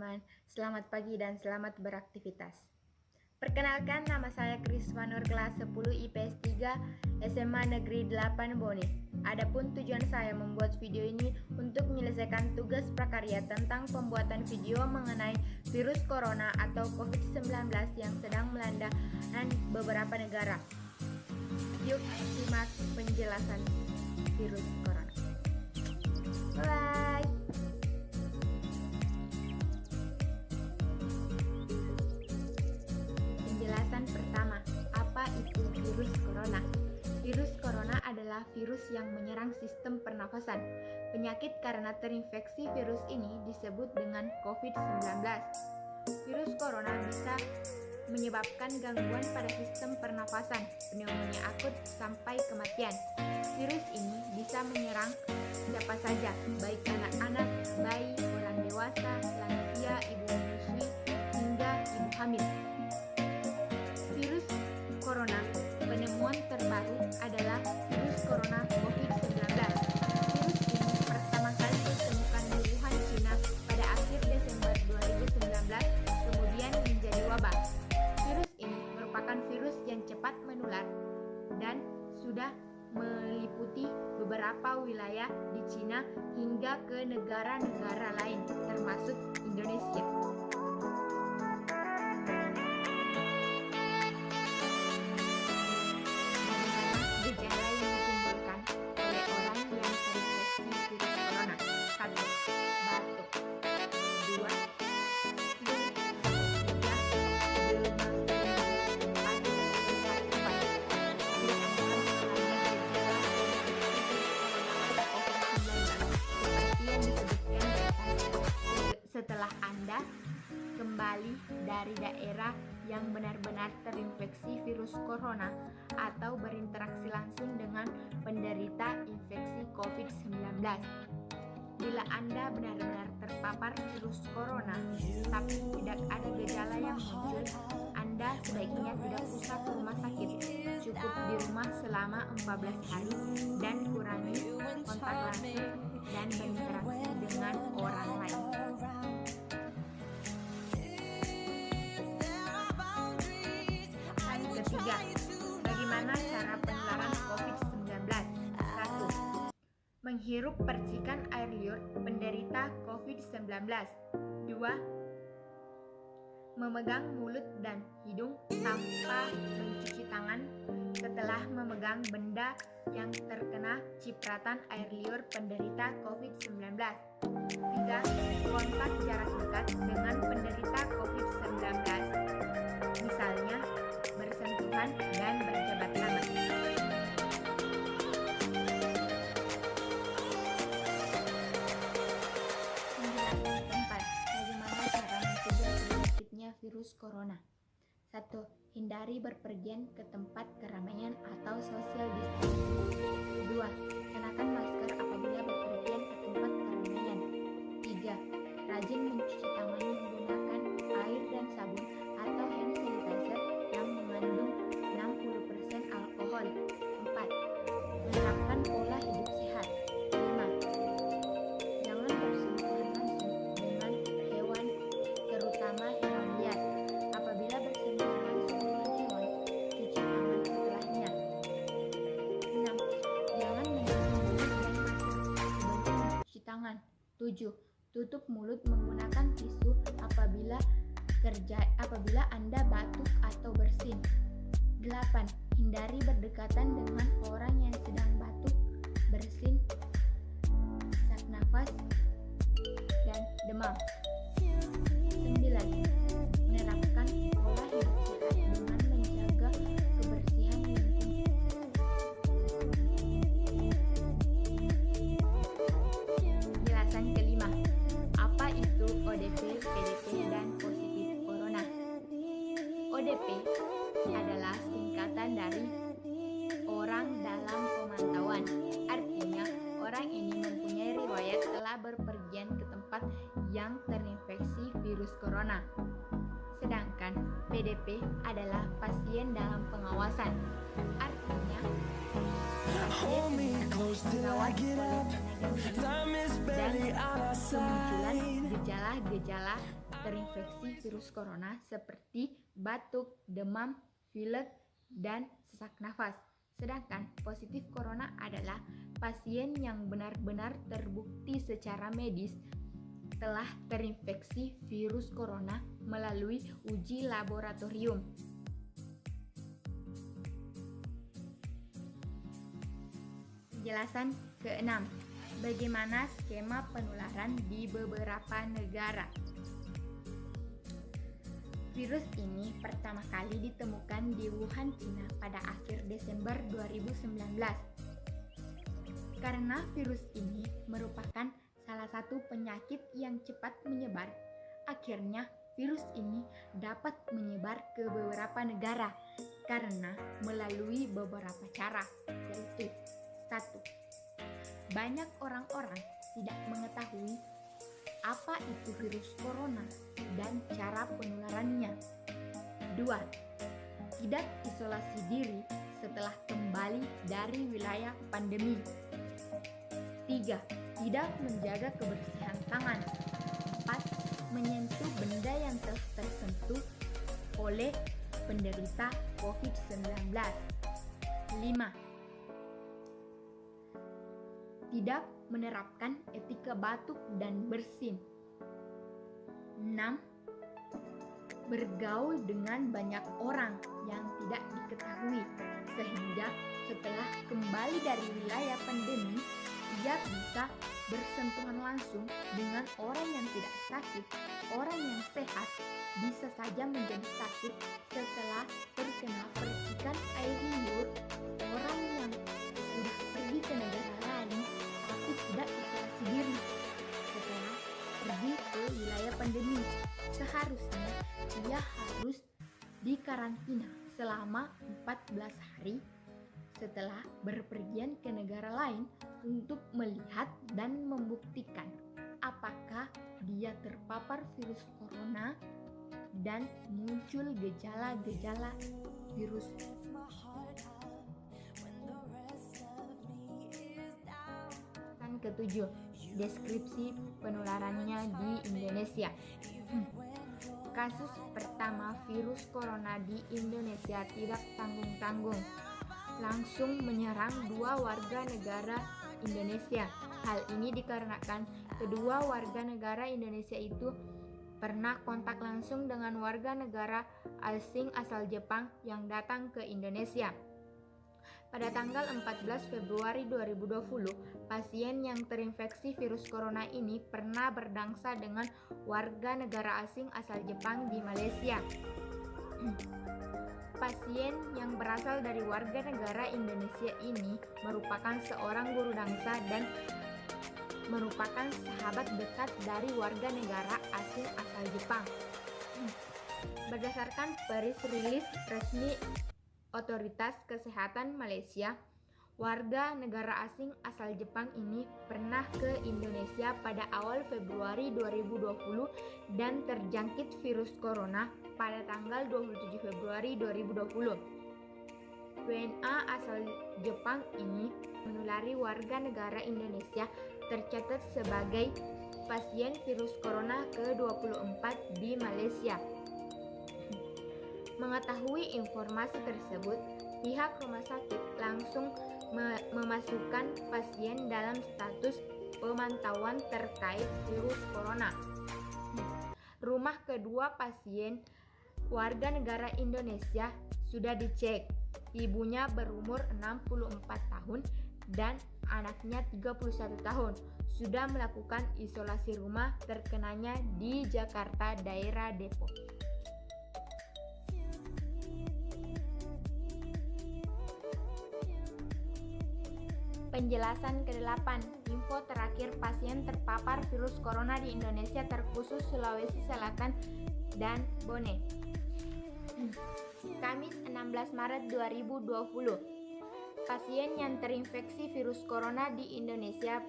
teman-teman, selamat pagi dan selamat beraktivitas. Perkenalkan, nama saya Krisma Nur, kelas 10 IPS 3 SMA Negeri 8 Bone. Adapun tujuan saya membuat video ini untuk menyelesaikan tugas prakarya tentang pembuatan video mengenai virus corona atau COVID-19 yang sedang melanda beberapa negara. Yuk simak penjelasan virus corona. Bye. Penjelasan pertama, apa itu virus corona? Virus corona adalah virus yang menyerang sistem pernafasan. Penyakit karena terinfeksi virus ini disebut dengan COVID-19. Virus corona bisa menyebabkan gangguan pada sistem pernafasan, pneumonia akut, sampai kematian. Virus ini bisa menyerang siapa saja, baik anak-anak, bayi, orang dewasa, lansia, ibu menyusui, hingga ibu hamil. Virus corona, penemuan terbaru adalah virus corona COVID-19. Virus ini pertama kali ditemukan di Wuhan, China pada akhir Desember 2019, kemudian menjadi wabah. Virus ini merupakan virus yang cepat menular dan sudah meliputi beberapa wilayah di China hingga ke negara-negara lain, termasuk Indonesia. Gejala yang ditimbulkan oleh orang yang terinfeksi virus corona: 1. Batuk. 2. Flu. 3. Demam. 4. Sesak nafas. Setelah Anda kembali dari daerah yang benar-benar terinfeksi virus corona atau berinteraksi langsung dengan penderita infeksi COVID-19. Bila Anda benar-benar terpapar virus corona tapi tidak ada gejala yang muncul, Anda sebaiknya tidak usah ke rumah sakit. Cukup di rumah selama 14 hari dan kurangi kontak langsung dan berinteraksi dengan orang lain. Ketiga, bagaimana cara penularan COVID-19? 1. Menghirup percikan air liur penderita COVID-19. 2. Memegang mulut dan hidung tanpa mencuci tangan setelah memegang benda yang terkena cipratan air liur penderita COVID-19. 3. Kontak jarak dekat dengan penderita COVID-19, misalnya bersentuhan dan berjabat tangan. Penjelasan keempat, bagaimana cara mencegah terjangkitnya virus corona? 1. Hindari berpergian ke tempat keramaian atau social distancing. 2. Kenakan masker apabila berpergian ke tempat keramaian. 3. Rajin mencuci tangan menggunakan air dan sabun atau hand sanitizer yang mengandung 60% alkohol. 4. Menerapkan pola hidup sehat. 5. Jangan bersentuhan langsung dengan hewan, terutama hewan liar. Apabila bersentuhan langsung dengan hewan, cuci tangan setelahnya. 6. Jangan mencuci mulut dan mata sebelum mencuci tangan. 7. Tutup mulut menggunakan tisu apabila Anda batuk atau bersin. 8. Hindari berdekatan dengan orang yang sedang batuk, bersin, sesak nafas, dan demam. 9. Menerapkan pola hidup sehat dengan menjaga kebersihan lingkungan. Penjelasan kelima, apa itu ODP, PDP, dan positif corona? ODP adalah singkatan dari orang dalam pemantauan. Artinya, orang ini mempunyai riwayat telah berpergian ke tempat yang terinfeksi virus corona. Sedangkan PDP adalah pasien dalam pengawasan. Artinya, pasien dirawat oleh tenaga medis dan kemunculan gejala-gejala terinfeksi virus corona seperti batuk, demam, pilek, dan sesak nafas. Sedangkan positif corona adalah pasien yang benar-benar terbukti secara medis telah terinfeksi virus corona melalui uji laboratorium. Penjelasan ke-6. Bagaimana skema penularan di beberapa negara? Virus ini pertama kali ditemukan di Wuhan, Cina pada akhir Desember 2019. Karena virus ini merupakan salah satu penyakit yang cepat menyebar, akhirnya virus ini dapat menyebar ke beberapa negara karena melalui beberapa cara, yaitu 1. Banyak orang-orang tidak mengetahui apa itu virus corona dan cara penularannya. 2. Tidak isolasi diri setelah kembali dari wilayah pandemi. 3. Tidak menjaga kebersihan tangan. 4. Menyentuh benda yang tersentuh oleh penderita COVID-19. 5. Tidak menerapkan etika batuk dan bersin. 6. Bergaul dengan banyak orang yang tidak diketahui, sehingga setelah kembali dari wilayah pandemi, ia bisa bersentuhan langsung dengan orang yang tidak sakit. Orang yang sehat bisa saja menjadi sakit setelah terkena percikan air liur orang yang sudah pergi ke negara lain tapi tidak isolasi diri setelah pergi ke wilayah pandemi. Seharusnya ia harus dikarantina selama 14 hari setelah berpergian ke negara lain untuk melihat dan membuktikan apakah dia terpapar virus corona dan muncul gejala-gejala virus. Ke-7, deskripsi penularannya di Indonesia. Kasus pertama virus corona di Indonesia tidak tanggung-tanggung, langsung menyerang 2 warga negara Indonesia. Hal ini dikarenakan kedua warga negara Indonesia itu pernah kontak langsung dengan warga negara asing asal Jepang yang datang ke Indonesia. Pada tanggal 14 Februari 2020, pasien yang terinfeksi virus corona ini pernah berdangsa dengan warga negara asing asal Jepang di Malaysia. Pasien yang berasal dari warga negara Indonesia ini merupakan seorang guru dangsa dan merupakan sahabat dekat dari warga negara asing asal Jepang. Berdasarkan rilis resmi Otoritas Kesehatan Malaysia, warga negara asing asal Jepang ini pernah ke Indonesia pada awal Februari 2020 dan terjangkit virus corona pada tanggal 27 Februari 2020. WNA asal Jepang ini menulari warga negara Indonesia tercatat sebagai pasien virus corona ke-24 di Malaysia. Mengetahui informasi tersebut, pihak rumah sakit langsung memasukkan pasien dalam status pemantauan terkait virus corona. Rumah kedua pasien warga negara Indonesia sudah dicek. Ibunya berumur 64 tahun dan anaknya 31 tahun. Sudah melakukan isolasi rumah terkenanya di Jakarta daerah Depok. Penjelasan ke-8. Info terakhir pasien terpapar virus corona di Indonesia terkhusus Sulawesi Selatan dan Bone. Kamis 16 Maret 2020. Pasien yang terinfeksi virus corona di Indonesia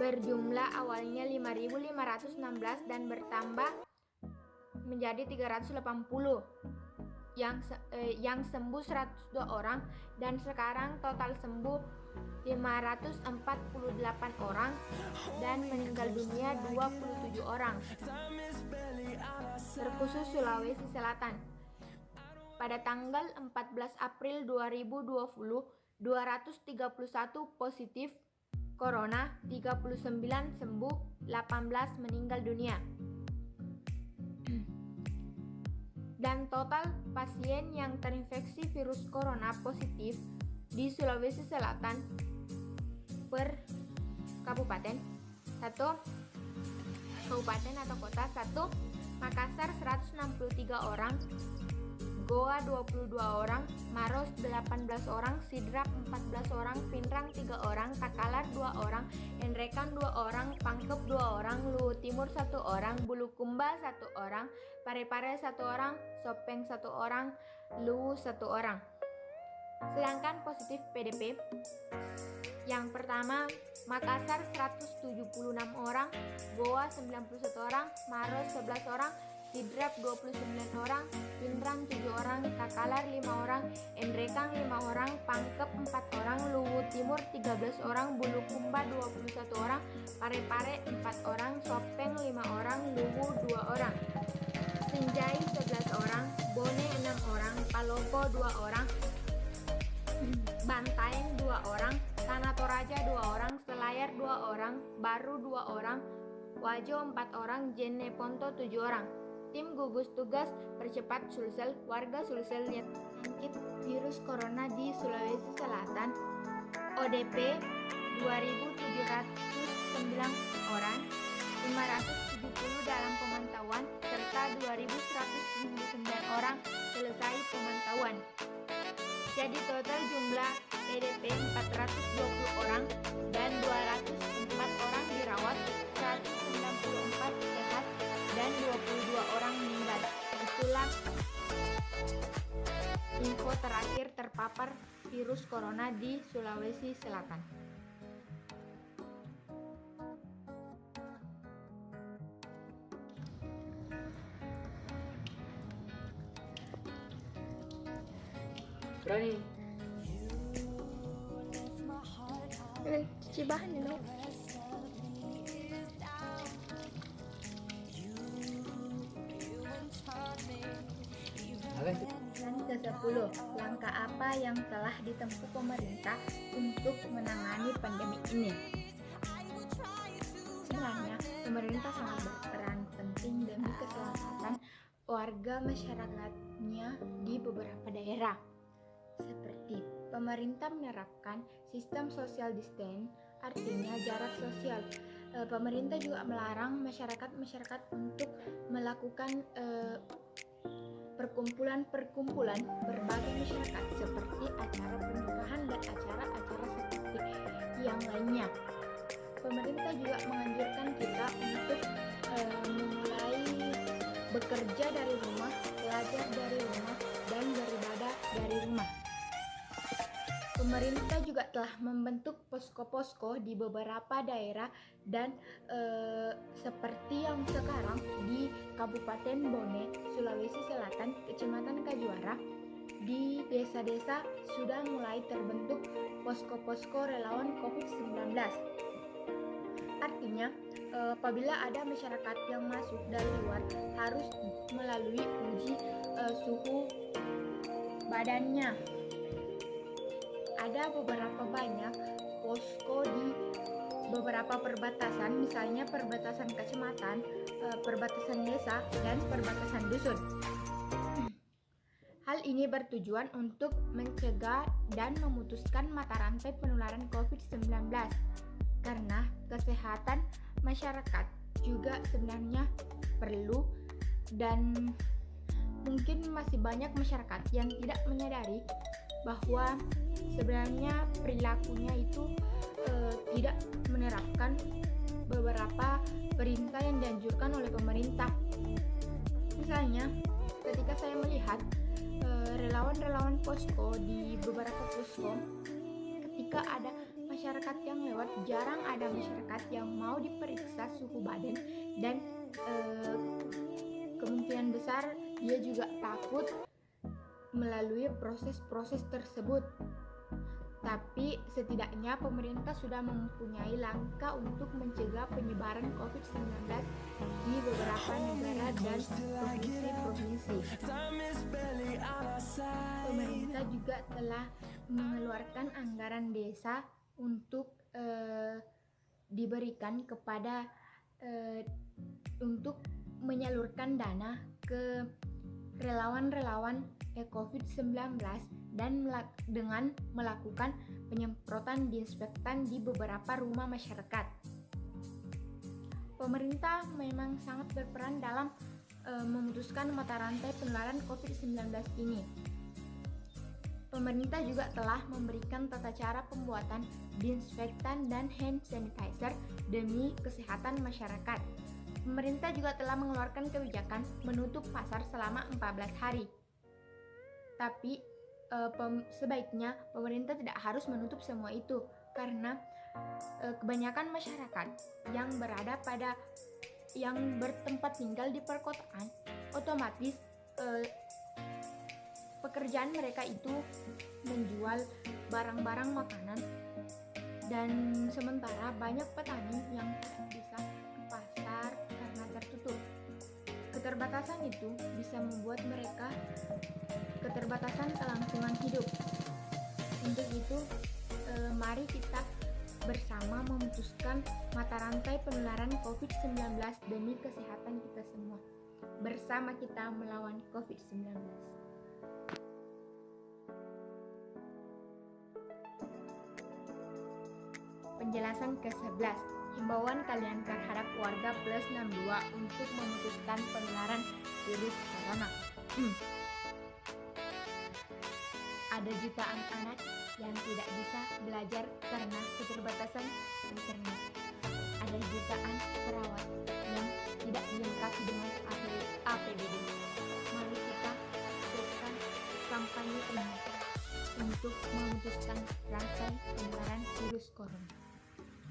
berjumlah awalnya 5.516 dan bertambah menjadi 380. yang sembuh 102 orang, dan sekarang total sembuh 548 orang dan meninggal dunia 27 orang. Terkhusus Sulawesi Selatan. Pada tanggal 14 April 2020, 231 positif corona, 39 sembuh, 18 meninggal dunia. Dan total pasien yang terinfeksi virus corona positif di Sulawesi Selatan per kabupaten, 1 kabupaten atau kota, 1 Makassar 163 orang, Goa 22 orang, Maros 18 orang, Sidrap 14 orang, Pinrang 3 orang, Takalar 2 orang, Enrekan 2 orang, Pangkep 2 orang, Luwu Timur 1 orang, Bulukumba 1 orang, Parepare 1 orang, Sopeng 1 orang, Luwu 1 orang. Sedangkan positif PDP yang pertama Makassar 176 orang, Goa 91 orang, Maros 11 orang, Sidrap 29 orang, Pinrang 7 orang, Takalar 5 orang, Enrekang 5 orang, Pangkep 4 orang, Luwu Timur 13 orang, Bulukumba 21 orang, Parepare 4 orang, Sopeng 5 orang, Luwu 2 orang, Sinjai 11 orang, Bone 6 orang, Palopo 2 orang, Bantaeng 2 orang, Tanah Toraja 2 orang, Selayar 2 orang, Baru 2 orang, Wajo 4 orang, Jeneponto 7 orang. Tim gugus tugas percepat Sulsel, warga Sulsel yang terjangkit virus corona di Sulawesi Selatan, ODP 2.709 orang, 570 dalam pemantauan, serta 2.179 orang selesai pemantauan. Jadi total jumlah PDP 420 orang dan 204 orang dirawat, 194 sehat dan 22 orang meninggal. Itulah info terakhir terpapar virus corona di Sulawesi Selatan. Berani. Cuci bahan dulu. Dan ke-10, langkah apa yang telah ditempuh pemerintah untuk menangani pandemi ini? Sebenarnya, pemerintah sangat berperan penting demi keselamatan warga masyarakatnya di beberapa daerah. Seperti pemerintah menerapkan sistem social distance, artinya jarak sosial. Pemerintah juga melarang masyarakat untuk melakukan perkumpulan berbagai masyarakat seperti acara pernikahan dan acara-acara seperti yang lainnya. Pemerintah juga menganjurkan kita untuk memulai bekerja dari rumah, belajar dari rumah, dan beribadah dari rumah. Pemerintah juga telah membentuk posko-posko di beberapa daerah dan seperti yang sekarang di Kabupaten Bone, Sulawesi Selatan, Kecamatan Kajuara, di desa-desa sudah mulai terbentuk posko-posko relawan COVID-19. Artinya, apabila ada masyarakat yang masuk dari luar harus melalui uji suhu badannya. Ada beberapa banyak posko di beberapa perbatasan, misalnya perbatasan kecamatan, perbatasan desa, dan perbatasan dusun. Hal ini bertujuan untuk mencegah dan memutuskan mata rantai penularan COVID-19 karena kesehatan masyarakat juga sebenarnya perlu, dan mungkin masih banyak masyarakat yang tidak menyadari bahwa sebenarnya perilakunya itu tidak menerapkan beberapa perintah yang dianjurkan oleh pemerintah. Misalnya, ketika saya melihat relawan-relawan posko di beberapa posko, ketika ada masyarakat yang lewat, jarang ada masyarakat yang mau diperiksa suhu badan, dan kemungkinan besar dia juga takut melalui proses-proses tersebut. Tapi setidaknya pemerintah sudah mempunyai langkah untuk mencegah penyebaran COVID-19 di beberapa negara dan provinsi-provinsi. Pemerintah juga telah mengeluarkan anggaran desa untuk diberikan kepada untuk menyalurkan dana ke relawan-relawan COVID-19 dan dengan melakukan penyemprotan disinfektan di beberapa rumah masyarakat. Pemerintah memang sangat berperan dalam memutuskan mata rantai penularan COVID-19 ini. Pemerintah juga telah memberikan tata cara pembuatan disinfektan dan hand sanitizer demi kesehatan masyarakat. Pemerintah juga telah mengeluarkan kebijakan menutup pasar selama 14 hari. Tapi sebaiknya pemerintah tidak harus menutup semua itu karena kebanyakan masyarakat yang bertempat tinggal di perkotaan otomatis pekerjaan mereka itu menjual barang-barang makanan, dan sementara banyak petani yang tidak bisa ke pasar karena tertutup. Keterbatasan itu bisa membuat mereka keterbatasan kelangsungan hidup. Untuk itu, mari kita bersama memutuskan mata rantai penularan COVID-19 demi kesehatan kita semua. Bersama kita melawan COVID-19. Penjelasan ke-11, himbauan kalian terhadap warga plus 62 untuk memutuskan penularan virus corona. Ada jutaan anak yang tidak bisa belajar karena keterbatasan internet. Ada jutaan perawat yang tidak dilengkapi dengan APBD. Mari kita sukseskan kampanye ini untuk memutuskan rantai penularan virus corona.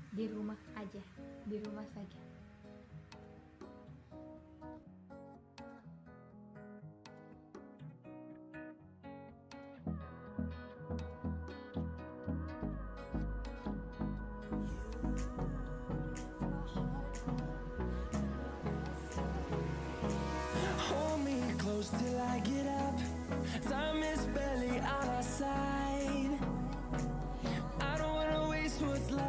Di rumah aja, di rumah saja. Hold me close till I get up. Time is barely on our side. I don't wanna waste what's left.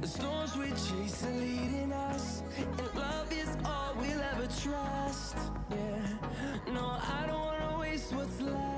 The storms we chase are leading us, and love is all we'll ever trust. Yeah, no, I don't wanna waste what's left.